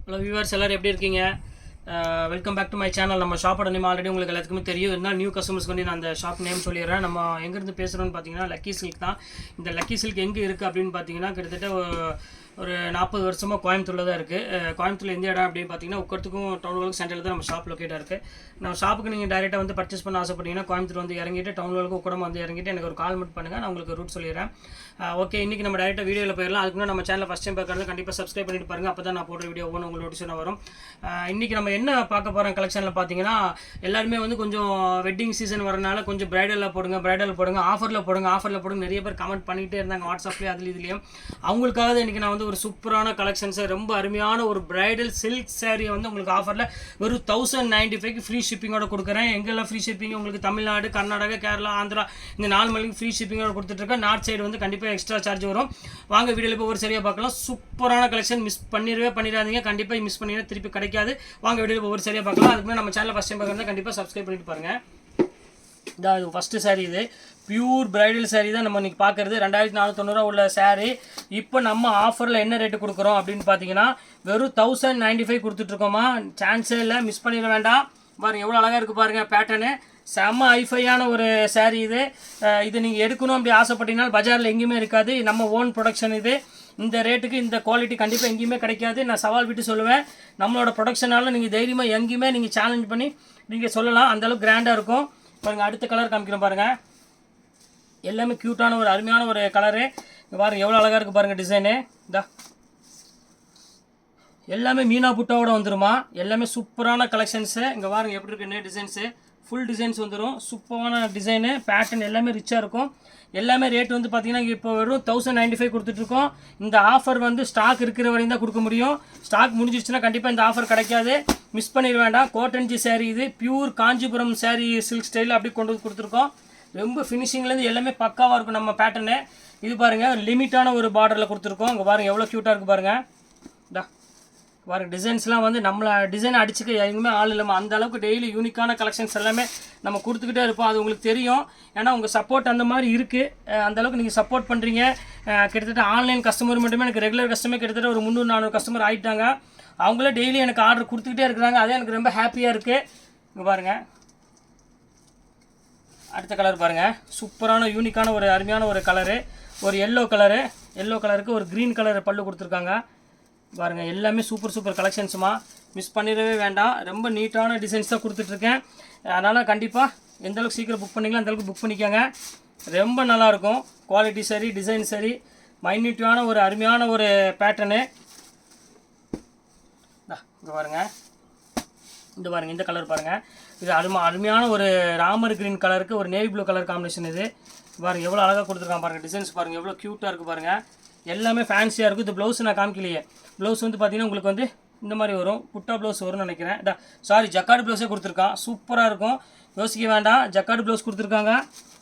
Hello viewers எல்லோரும் எப்படி இருக்கீங்க? Welcome back to my channel. நம்ம ஷாப்போட நேம் ஆல்ரெடி உங்களுக்கு எல்லாத்துக்குமே தெரியும். இருந்தால் நியூ கஸ்டமர்ஸ்க்கு வந்து நான் அந்த ஷாப் நேம் சொல்லிடுறேன். நம்ம எங்கேருந்து பேசுகிறோன்னு பார்த்தீங்கன்னா லக்கி சில்க் தான். இந்த லக்கி சில்க் எங்கே இருக்குது அப்படின்னு பார்த்தீங்கன்னா கிட்டத்தட்ட ஒரு 40 வருஷமாக கோயம்புத்தூரில் தான் இருக்குது. கோயம்புத்தூரில் எந்த இடம் அப்படின்னு பார்த்தீங்கன்னா உட்கறதுக்கும் டவுன் ஹாலுக்கு சென்டரில் தான் நம்ம ஷாப் லொக்கேட்டாக இருக்குது. நம்ம ஷாப்புக்கு நீங்கள் டேரெக்டாக வந்து பர்ச்சேஸ் பண்ண ஆசைப்பட்டீங்கன்னா கோயம்புத்தூர் வந்து இறங்கிட்டு டவுன் ஹாலுக்கு உட்கடம் வந்து இறங்கிட்டு எனக்கு ஒரு கால் மட்டும் பண்ணுங்கள், நான் உங்களுக்கு ரூட் சொல்லிடுறேன். ஓகே, இன்றைக்கி நம்ம டேரெக்டாக வீடியோவில் போயிடலாம். அதுக்கு முன்னாடி நம்ம சேனலில் ஃபஸ்ட் டைம் பார்க்குறது கண்டிப்பாக சப்ஸ்கிரைப் பண்ணிட்டு பாருங்கள். அப்போ தான் நான் போடுற வீடியோ ஒன்று உங்களுக்கு நோட்டிஃபிகேஷன் வரும். இன்றைக்கி நம்ம என்ன பார்க்க போகிறோம் கலெக்ஷனில் பார்த்தீங்கன்னா, எல்லாருமே வந்து கொஞ்சம் வெட்டிங் சீசன் வரனால கொஞ்சம் பிரைடலில் போடுங்க, ஆஃபரில் போடுங்க நிறைய பேர் கமெண்ட் பண்ணிகிட்டே இருந்தாங்க வாட்ஸ்அப்லேயே இதுலேயும். அவங்களுக்காக இன்றைக்கி நான் வந்து ஒரு சூப்பரான கலெக்ஷன்ஸை ரொம்ப அருமையான ஒரு பிரைடல் சில்க் சாரியை வந்து உங்களுக்கு ஆஃபரில் வெறும் 1095 ஃப்ரீ ஷிப்பிங்கோட கொடுக்குறேன். எங்கெல்லாம் ஃப்ரீ ஷிப்பிங் உங்களுக்கு தமிழ்நாடு, கர்நாடகா, கேரளா, ஆந்திரா இந்த 4 மணிக்கு ஃப்ரீ ஷிப்பிங்கோட கொடுத்துட்ருக்கேன். நார்த் சைடு வந்து கண்டிப்பாக எக்ஸ்ட்ரா சார்ஜ் வரும். வாங்க வீடியோவில் இப்போ ஒரு சரியாக பார்க்கலாம். சூப்பரான கலெக்ஷன், மிஸ் பண்ணிடாதீங்க. கண்டிப்பாக மிஸ் பண்ணினா திருப்பி கிடைக்காது. வாங்க வீடியோவில் ஒரு சரியாக பார்க்கலாம். அதுக்கு நம்ம சேனலில் ஃபஸ்ட் டைம் பார்க்குறதா கண்டிப்பாக சப்ஸ்கிரைப் பண்ணிட்டு பாருங்கள். இதான் இது ஃபஸ்ட்டு சாரீ. இது பியூர் பிரைடல் சாரீ தான் நம்ம இன்றைக்கி பார்க்குறது. 2490 உள்ள சாரீ. இப்போ நம்ம ஆஃபரில் என்ன ரேட்டு கொடுக்குறோம் அப்படின்னு பார்த்தீங்கன்னா வெறும் 1095 கொடுத்துட்ருக்கோமா. சான்ஸே இல்லை, மிஸ் பண்ணிட வேண்டாம். பாருங்கள் எவ்வளோ அழகாக இருக்குது பாருங்கள் பேட்டர்னு. செம்ம ஐஃபையான ஒரு சாரீ இது. இது நீங்கள் எடுக்கணும் அப்படி ஆசைப்பட்டீங்கன்னா பஜாரில் எங்கேயுமே இருக்காது. நம்ம ஓன் ப்ரொடக்ஷன் இது. இந்த ரேட்டுக்கு இந்த குவாலிட்டி கண்டிப்பாக எங்கேயுமே கிடைக்காது. நான் சவால் விட்டு சொல்லுவேன். நம்மளோட ப்ரொடக்ஷனால் நீங்கள் தைரியமாக எங்கேயுமே நீங்கள் சேலஞ்ச் பண்ணி நீங்கள் சொல்லலாம். அந்தளவுக்கு கிராண்டாக இருக்கும். பாருங்கள் அடுத்த கலர் காமிக்கிறோம் பாருங்கள். எல்லாமே க்யூட்டான ஒரு அருமையான ஒரு கலரு. இங்கே பாருங்கள் எவ்வளோ அழகாக இருக்குது பாருங்கள் டிசைனு. இதா எல்லாமே மீனா புட்டாவோட வந்துருமா. எல்லாமே சூப்பரான கலெக்ஷன்ஸு. இங்கே பாருங்கள் எப்படி இருக்குன்னு டிசைன்ஸு. ஃபுல் டிசைன்ஸ் வந்துடும். சூப்பரான டிசைனு, பேட்டர்ன் எல்லாமே ரிச்சாக இருக்கும். எல்லாமே ரேட் வந்து பார்த்திங்கன்னா இப்போ வெறும் 1095 கொடுத்துட்ருக்கோம். இந்த ஆஃபர் வந்து ஸ்டாக் இருக்கிற வரையும் தான் கொடுக்க முடியும். ஸ்டாக் முடிஞ்சிச்சுன்னா கண்டிப்பாக இந்த ஆஃபர் கிடைக்காது. மிஸ் பண்ணிட வேண்டாம். கோட்டன்ஜி சாரீ இது. பியூர் காஞ்சிபுரம் சாரீ சில்க் ஸ்டைலில் அப்படி கொண்டு வந்து கொடுத்துருக்கோம். ரொம்ப ஃபினிஷிங்லேருந்து எல்லாமே பக்காவாக இருக்கும் நம்ம பேட்டர்னு. இது பாருங்கள் லிமிட்டான ஒரு பார்டரில் கொடுத்துருக்கோம். இங்கே பாருங்கள் எவ்வளோ க்யூட்டாக இருக்குது பாருங்கள். இதா பாருங்கள் டிசைன்ஸ்லாம் வந்து நம்மளை டிசைன் அடிச்சுக்க எதுவுமே ஆள் இல்லாமல் அந்த அளவுக்கு டெய்லி யூனிக்கான கலெக்ஷன்ஸ் எல்லாமே நம்ம கொடுத்துக்கிட்டே இருப்போம். அது உங்களுக்கு தெரியும். ஏன்னா உங்கள் சப்போர்ட் அந்த மாதிரி இருக்குது. அந்தளவுக்கு நீங்கள் சப்போர்ட் பண்ணுறீங்க. கிட்டத்தட்ட ஆன்லைன் கஸ்டமர் மட்டுமே எனக்கு ரெகுலர் கஸ்டமர் கிட்டத்தட்ட ஒரு 300-400 கஸ்டமர் ஆகிட்டாங்க. அவங்களே டெய்லி எனக்கு ஆர்டர் கொடுத்துக்கிட்டே இருக்கிறாங்க. அதே எனக்கு ரொம்ப ஹாப்பியாக இருக்குது. இங்கே பாருங்கள் அடுத்த கலர் பாருங்கள். சூப்பரான யூனிக்கான ஒரு அருமையான ஒரு கலரு. ஒரு எல்லோ கலருக்கு ஒரு க்ரீன் கலர் பல்லு கொடுத்துருக்காங்க. பாருங்கள் எல்லாமே சூப்பர் கலெக்ஷன்ஸுமா. மிஸ் பண்ணிடவே வேண்டாம். ரொம்ப நீட்டான டிசைன்ஸ் தான் கொடுத்துட்ருக்கேன். அதனால் கண்டிப்பாக எந்தளவுக்கு சீக்கிரம் புக் பண்ணிக்கலாம் அந்தளவுக்கு புக் பண்ணிக்கோங்க. ரொம்ப நல்லாயிருக்கும். குவாலிட்டி சரி, டிசைன் சரி, மைன்யூட்டான ஒரு அருமையான ஒரு பேட்டர்னு. இங்கே பாருங்கள். இந்த கலர் பாருங்கள். இது அருமையான ஒரு ராமர் க்ரீன் கலருக்கு ஒரு நேவி ப்ளூ கலர் காம்பினேஷன். இது பாருங்கள் எவ்வளோ அழகாக கொடுத்துருக்காங்க பாருங்கள். டிசைன்ஸ் பாருங்கள் எவ்வளோ க்யூட்டாக இருக்குது பாருங்கள். எல்லாமே ஃபேன்சியாக இருக்கும். இது ப்ளவுஸ் நான் காமிக்கலையே. ப்ளவுஸ் வந்து பார்த்திங்கன்னா உங்களுக்கு வந்து இந்த மாதிரி வரும். புட்டா ப்ளவுஸ் வரும்னு நினைக்கிறேன். ஜக்கார்டு ப்ளவுஸே கொடுத்துருக்கான். சூப்பராக இருக்கும். யோசிக்க வேண்டாம். ஜக்கார்டு ப்ளவுஸ் கொடுத்துருக்காங்க.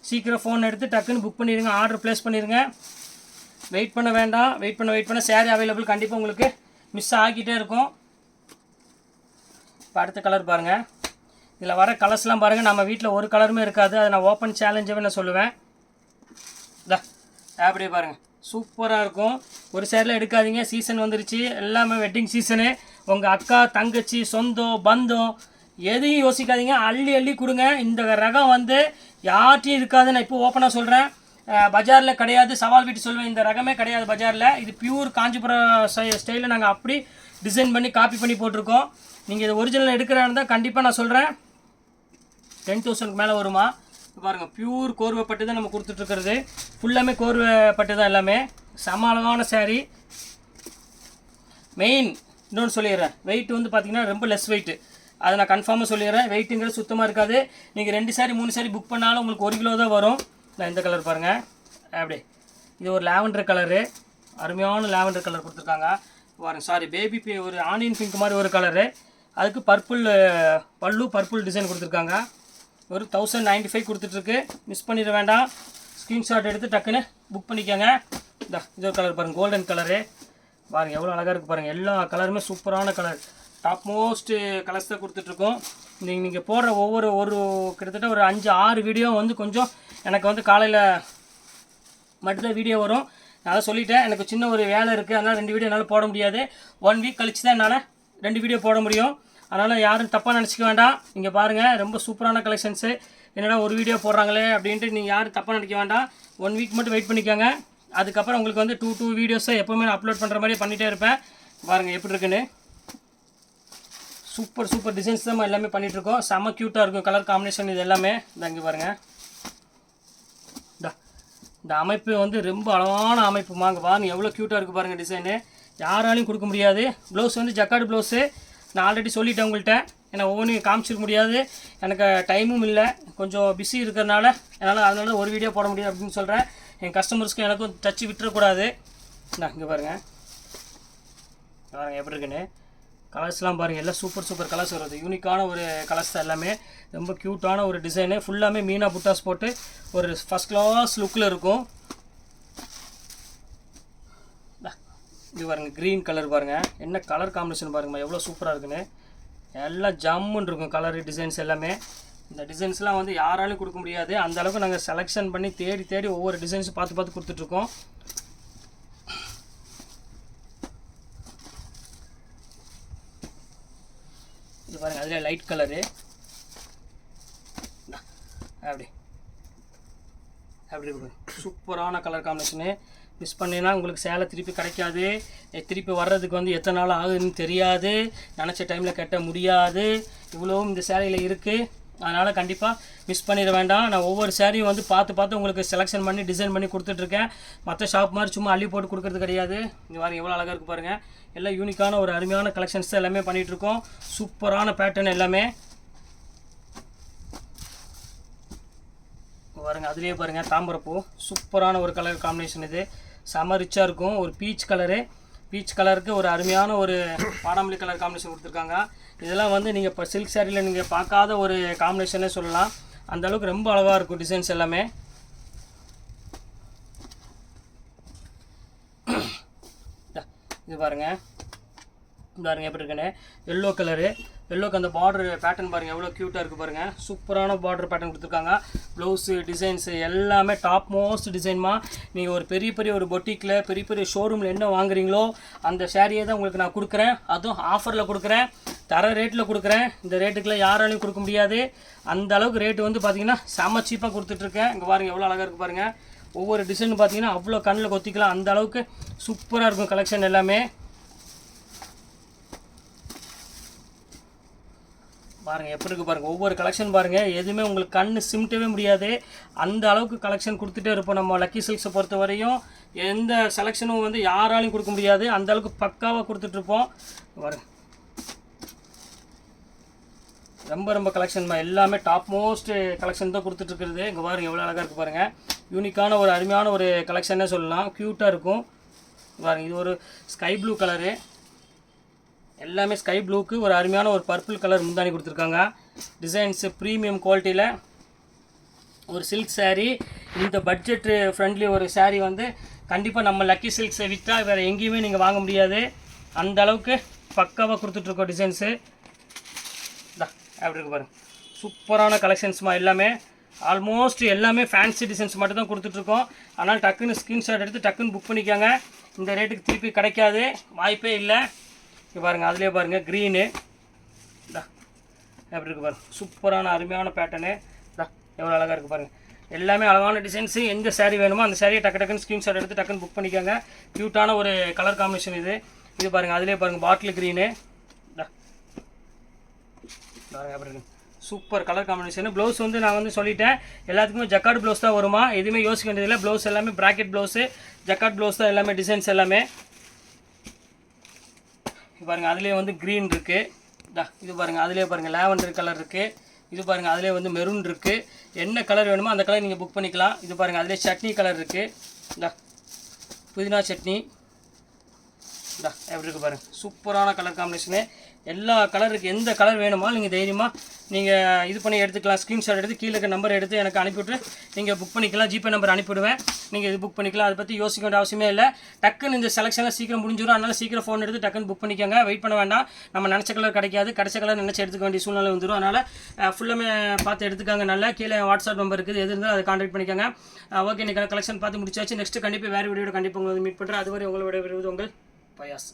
சீக்கிரம் ஃபோன் எடுத்து டக்குன்னு புக் பண்ணிடுங்க. ஆர்டர் ப்ளேஸ் பண்ணிடுங்க. வெயிட் பண்ண வேண்டாம். வெயிட் பண்ண சேரீ அவைலபிள் கண்டிப்பாக உங்களுக்கு மிஸ் ஆகிட்டே இருக்கும். இப்போ அடுத்த கலர் பாருங்கள். இதில் வர கலர்ஸ்லாம் பாருங்கள். நம்ம வீட்டில் ஒரு கலருமே இருக்காது. அதை நான் ஓப்பன் சேலஞ்சாகவே நான் சொல்லுவேன். அப்படியே பாருங்கள் சூப்பராக இருக்கும். ஒரு சேரில் எடுக்காதீங்க. சீசன் வந்துருச்சு. எல்லாமே வெட்டிங் சீசனு. உங்கள் அக்கா, தங்கச்சி, சொந்தம், பந்தம் எதையும் யோசிக்காதீங்க. அள்ளி கொடுங்க. இந்த ரகம் வந்து யார்ட்டையும் இருக்காது. நான் இப்போ ஓப்பனாக சொல்கிறேன். பஜாரில் கிடையாது. சவால் விட்டு சொல்லுவேன். இந்த ரகமே கிடையாது பஜாரில். இது பியூர் காஞ்சிபுரம் ஸ்டைலில் நாங்கள் அப்படி டிசைன் பண்ணி காப்பி பண்ணி போட்டிருக்கோம். நீங்கள் இது ஒரிஜினல் எடுக்கிறான்னு தான் கண்டிப்பாக நான் சொல்கிறேன். 10,000க்கு மேலே வருமா. பாருங்கள் பியூர் கோர்வைப்பட்டு தான் நம்ம கொடுத்துட்ருக்கிறது. ஃபுல்லாமே கோர்வைப்பட்டு தான் எல்லாமே. செம அழகான சாரீ. மெயின் இன்னொன்று சொல்லிடுறேன். வெயிட் வந்து பார்த்திங்கன்னா ரொம்ப லெஸ் வெயிட்டு. அதை நான் கன்ஃபார்மாக சொல்லிடுறேன். வெயிட்டுங்கிறது சுத்தமாக இருக்காது. நீங்கள் 2 சாரீ 3 சாரீ புக் பண்ணாலும் உங்களுக்கு 1 கிலோ தான் வரும். நான் இந்த கலர் பாருங்கள். அப்படி இது ஒரு லாவெண்டர் கலரு. அருமையான லாவெண்டர் கலர் கொடுத்துருக்காங்க பாருங்கள். பேபி ஒரு ஆனியன் பிங்க் மாதிரி ஒரு கலரு. அதுக்கு பர்பிள் டிசைன் கொடுத்துருக்காங்க. ஒரு 1095 கொடுத்துட்ருக்கு. மிஸ் பண்ணிட வேண்டாம். ஸ்க்ரீன்ஷாட் எடுத்து டக்குன்னு புக் பண்ணிக்கோங்க. இது ஒரு கலர் பாருங்கள். கோல்டன் கலரு பாருங்கள் எவ்வளோ அழகாக இருக்குது பாருங்கள். எல்லா கலருமே சூப்பரான கலர். டாப் மோஸ்ட்டு கலர்ஸ் தான் கொடுத்துட்ருக்கோம். நீங்கள் போடுற ஒரு கிட்டத்தட்ட ஒரு 5-6 வீடியோ வந்து கொஞ்சம் எனக்கு வந்து காலையில் மட்டும்தான் வீடியோ வரும். நான் அதை சொல்லிட்டேன். எனக்கு சின்ன ஒரு வேலை இருக்குது. அதனால் 2 வீடியோ என்னால் போட முடியாது. 1 வீக் கழிச்சு தான் என்னால் 2 வீடியோ போட முடியும். அதனால் யாரும் தப்பாக நினச்சிக்க வேண்டாம். இங்கே பாருங்கள், ரொம்ப சூப்பரான கலெக்ஷன்ஸு. என்னடா ஒரு வீடியோ போடுறாங்களே அப்படின்ட்டு நீங்கள் யாரும் தப்பாக நினைக்க வேண்டாம். 1 வீக் மட்டும் வெயிட் பண்ணிக்கோங்க. அதுக்கப்புறம் உங்களுக்கு வந்து 2 வீடியோஸை எப்போவுமே நான் அப்லோட் பண்ணுற மாதிரி பண்ணிகிட்டே இருப்பேன். பாருங்கள் எப்படி இருக்குன்னு. சூப்பர் டிசைன்ஸ் தான் எல்லாமே பண்ணிகிட்ருக்கோம். செம்ம க்யூட்டாக இருக்கும் கலர் காம்பினேஷன் இது எல்லாமே. இங்கே பாருங்கள், இந்த அமைப்பு வந்து ரொம்ப அழகான அமைப்பு. வாங்க பாருங்கள் எவ்வளோ க்யூட்டாக இருக்குது பாருங்கள் டிசைனு. யாராலையும் கொடுக்க முடியாது. ப்ளவுஸ் வந்து ஜக்கார்டு ப்ளவுஸு. நான் ஆல்ரெடி சொல்லிட்டேன் உங்கள்கிட்ட. ஏன்னா ஒவ்வொன்றும் காமிச்சிக்க முடியாது, எனக்கு டைமும் இல்லை, கொஞ்சம் பிஸி இருக்கிறதுனால அதனால ஒரு வீடியோ போட முடியாது அப்படின்னு சொல்கிறேன். என் கஸ்டமர்ஸ்க்கும் எனக்கும் டச்சு விட்டுறக்கூடாது. இங்கே பாருங்கள் எப்படி இருக்குன்னு. கலர்ஸ்லாம் பாருங்கள், எல்லாம் சூப்பர் கலர்ஸ் வருது. யூனிக்கான ஒரு கலர்ஸ் தான் எல்லாமே. ரொம்ப க்யூட்டான ஒரு டிசைனு. ஃபுல்லாமே மீனா புட்டாஸ் போட்டு ஒரு ஃபஸ்ட் கிளாஸ் லுக்கில் இருக்கும். இது பாருங்கள் க்ரீன் கலர் பாருங்கள், என்ன கலர் காம்பினேஷன் பாருங்கம்மா எவ்வளோ சூப்பராக இருக்குன்னு. எல்லாம் ஜம்முன்னு இருக்கும் கலரு டிசைன்ஸ் எல்லாமே. இந்த டிசைன்ஸ்லாம் வந்து யாராலும் கொடுக்க முடியாது. அந்த அளவுக்கு நாங்கள் செலெக்ஷன் பண்ணி தேடி ஒவ்வொரு டிசைன்ஸும் பார்த்து கொடுத்துட்ருக்கோம். இது பாருங்கள், அதில் லைட் கலரு அப்படி இருக்கு. சூப்பரான கலர் காம்பினேஷனு. மிஸ் பண்ணினா உங்களுக்கு சேலை திருப்பி கிடைக்காது. திருப்பி வர்றதுக்கு வந்து எத்தனை நாள் ஆகுதுன்னு தெரியாது. நினச்ச டைமில் கட்ட முடியாது. இவ்வளவும் இந்த சேலையில் இருக்குது. அதனால் கண்டிப்பாக மிஸ் பண்ணிட வேண்டாம். நான் ஒவ்வொரு சேரீயும் வந்து பார்த்து உங்களுக்கு செலெக்ஷன் பண்ணி டிசைன் பண்ணி கொடுத்துட்ருக்கேன். மற்ற ஷாப் மாதிரி சும்மா அள்ளி போட்டு கொடுக்குறது கிடையாது. இங்கே பாருங்கள் எவ்வளோ அழகாக இருக்குது பாருங்கள். எல்லாம் யூனிக்கான ஒரு அருமையான கலெக்ஷன்ஸ் தான் எல்லாமே பண்ணிகிட்ருக்கோம். சூப்பரான பேட்டர்ன் எல்லாமே பாருங்கள். அதுலேயே பாருங்கள் தாம்பரப்பூ, சூப்பரான ஒரு கலர் காம்பினேஷன். இது செம ரிச்சாக இருக்கும். ஒரு பீச் கலருக்கு ஒரு அருமையான ஒரு பாடாமல்லி கலர் காம்பினேஷன் கொடுத்துருக்காங்க. இதெல்லாம் வந்து நீங்கள் இப்போ சில்க் சாரியில் நீங்கள் பார்க்காத ஒரு காம்பினேஷனே சொல்லலாம். அந்தளவுக்கு ரொம்ப அழகாக இருக்கும் டிசைன்ஸ் எல்லாமே. இது பாருங்கள் எப்படி இருக்குன்னு. எல்லோக்கு அந்த பார்டர் பேட்டர்ன் பாருங்கள் எவ்வளோ க்யூட்டாக இருக்குது பாருங்கள். சூப்பரான பார்டர் பேட்டர்ன் கொடுத்துருக்காங்க. ப்ளவுஸு டிசைன்ஸு எல்லாமே டாப் மோஸ்ட் டிசைன்மா. நீங்கள் ஒரு பெரிய ஒரு பொட்டிக்கில் பெரிய ஷோரூமில் என்ன வாங்குறீங்களோ அந்த ஷேரியை தான் உங்களுக்கு நான் கொடுக்குறேன். அதுவும் ஆஃபரில் கொடுக்குறேன், தர ரேட்டில் கொடுக்குறேன். இந்த ரேட்டுக்கெலாம் யாராலையும் கொடுக்க முடியாது. அந்த அளவுக்கு ரேட்டு வந்து பார்த்திங்கன்னா செம்ம சீப்பாக கொடுத்துட்ருக்கேன். இங்கே பாருங்கள் எவ்வளோ அழகாக இருக்குது பாருங்கள். ஒவ்வொரு டிசைன் பார்த்திங்கன்னா அவ்வளோ கண்ணில் கொத்திக்கலாம். அந்த அளவுக்கு சூப்பராக இருக்கும் கலெக்ஷன் எல்லாமே. பாருங்கள் எப்படி இருக்குது பாருங்கள். ஒவ்வொரு கலெக்ஷன் பாருங்கள், எதுவுமே உங்களுக்கு கண் சிமிட்டவே முடியாது. அந்த அளவுக்கு கலெக்ஷன் கொடுத்துட்டே இருப்போம். நம்ம லக்கி சில்க்ஸை பொறுத்த வரையும் எந்த செலெக்ஷனும் வந்து யாராலையும் கொடுக்க முடியாது. அந்த அளவுக்கு பக்காவாக கொடுத்துட்ருப்போம். பாருங்கள் ரொம்ப கலெக்ஷன் எல்லாமே டாப் மோஸ்ட் கலெக்ஷன் தான் கொடுத்துட்ருக்குறது. இங்கே பாருங்கள் எவ்வளோ அழகாக இருக்குது பாருங்கள். யூனிக்கான ஒரு அருமையான ஒரு கலெக்ஷன்னே சொல்லலாம். க்யூட்டாக இருக்கும் பாருங்கள். இது ஒரு ஸ்கை ப்ளூ கலரு. எல்லாமே ஸ்கை ப்ளூக்கு ஒரு அருமையான ஒரு பர்பிள் கலர் முந்தானி கொடுத்துருக்காங்க. டிசைன்ஸு ப்ரீமியம் குவாலிட்டியில் ஒரு சில்க் சாரீ. இந்த பட்ஜெட் ஃப்ரெண்ட்லி ஒரு சாரீ வந்து கண்டிப்பாக நம்ம லக்கி சில்க்ஸை விட்டால் வேறு எங்கேயுமே நீங்கள் வாங்க முடியாது. அந்த அளவுக்கு பக்காவாக கொடுத்துட்ருக்கோம் டிசைன்ஸு. அப்படி இருக்கு பாருங்கள். சூப்பரான கலெக்ஷன்ஸ்மா எல்லாமே. ஆல்மோஸ்ட் எல்லாமே ஃபேன்சி டிசைன்ஸ் மட்டும் தான் கொடுத்துட்ருக்கோம். அதனால் டக்குன்னு ஸ்க்ரீன்ஷாட் எடுத்து டக்குன்னு புக் பண்ணிக்கோங்க. இந்த ரேட்டுக்கு திருப்பி கிடைக்காது, வாய்ப்பே இல்லை. இங்கே பாருங்கள் அதிலே பாருங்கள் க்ரீனு எப்படி இருக்குது பாருங்கள். சூப்பரான அருமையான பேட்டர்னு எவ்வளோ அழகாக இருக்குது பாருங்கள். எல்லாமே அழகான டிசைன்ஸு. எந்த சாரீ வேணுமோ அந்த சாரியை டக்குன்னு ஸ்க்ரீன்ஷாட் எடுத்து டக்குன்னு புக் பண்ணிக்கோங்க. க்யூட்டான ஒரு கலர் காம்பினேஷன் இது பாருங்கள். அதிலே பாருங்கள் பாட்டில் க்ரீனு பாருங்கள் எப்படி இருக்குது. Super colour combination. ப்ளவுஸ் வந்து நான் வந்து சொல்லிட்டேன், எல்லாத்துக்குமே ஜக்கார்டு ப்ளவுஸ் தான் வருமா. எதுவுமே யோசிக்க வேண்டியதில்லை. ப்ளவுஸ் எல்லாமே ப்ராக்கெட் ப்ளவுஸு, ஜக்கார்டு ப்ளவுஸ் தான் எல்லாமே டிசைன்ஸ் எல்லாமே. பாருங்கள் அதிலே வந்து க்ரீன் இருக்குது. இது பாருங்கள் அதிலே பாருங்கள் லாவெண்டர் கலர் இருக்குது. இது பாருங்கள் அதிலே வந்து மெரூன் இருக்குது. என்ன கலர் வேணுமோ அந்த கலர் நீங்கள் புக் பண்ணிக்கலாம். இது பாருங்கள் அதிலே சட்னி கலர் இருக்குது. புதினா சட்னி எப்படி இருக்குது பாருங்கள். சூப்பரான கலர் காம்பினேஷனு. எல்லா கலருக்கு எந்த கலர் வேணுமோ நீங்கள் தைரியமாக நீங்கள் இது பண்ணி எடுத்துக்கலாம். ஸ்க்ரீன்ஷாட் எடுத்து கீழே இருக்க நம்பர் எடுத்து எனக்கு அனுப்பிவிட்டு நீங்கள் புக் பண்ணிக்கலாம். ஜிபே நம்பர் அனுப்பிவிடுவேன், நீங்கள் இது புக் பண்ணிக்கலாம். அதை பற்றி யோசிக்க வேண்டிய அவசியமே இல்லை. டக்குன்னு இந்த செலெக்ஷனில் சீக்கிரம் முடிஞ்சிடும். அதனால் சீக்கிரம் ஃபோன் எடுத்து டக்குன்னு புக் பண்ணிக்கோங்க. வெயிட் பண்ண வேண்டாம். நம்ம நினச்ச கலர் கிடைக்காது, கிடைச்ச கலர் நினச்சி எடுத்துக்க வேண்டிய சூழ்நிலை வந்துடும். அதனால் ஃபுல்லாமே பார்த்து எடுத்துக்காங்க. நல்லா கீழே வாட்ஸ்அப் நம்பர் இருக்குது, எது இருந்தாலும் அதை கான்டாக்ட் பண்ணிக்கோங்க. ஓகே, இன்றைக்கி கலெக்ஷன் பார்த்து முடிச்சாச்சு. நெக்ஸ்ட்டு கண்டிப்பாக வேறு வீடியோட கண்டிப்பாக உங்களை மீட் பண்ணுறேன். அதுவரை உங்களோட விடுவது உங்கள் பயாஸ்.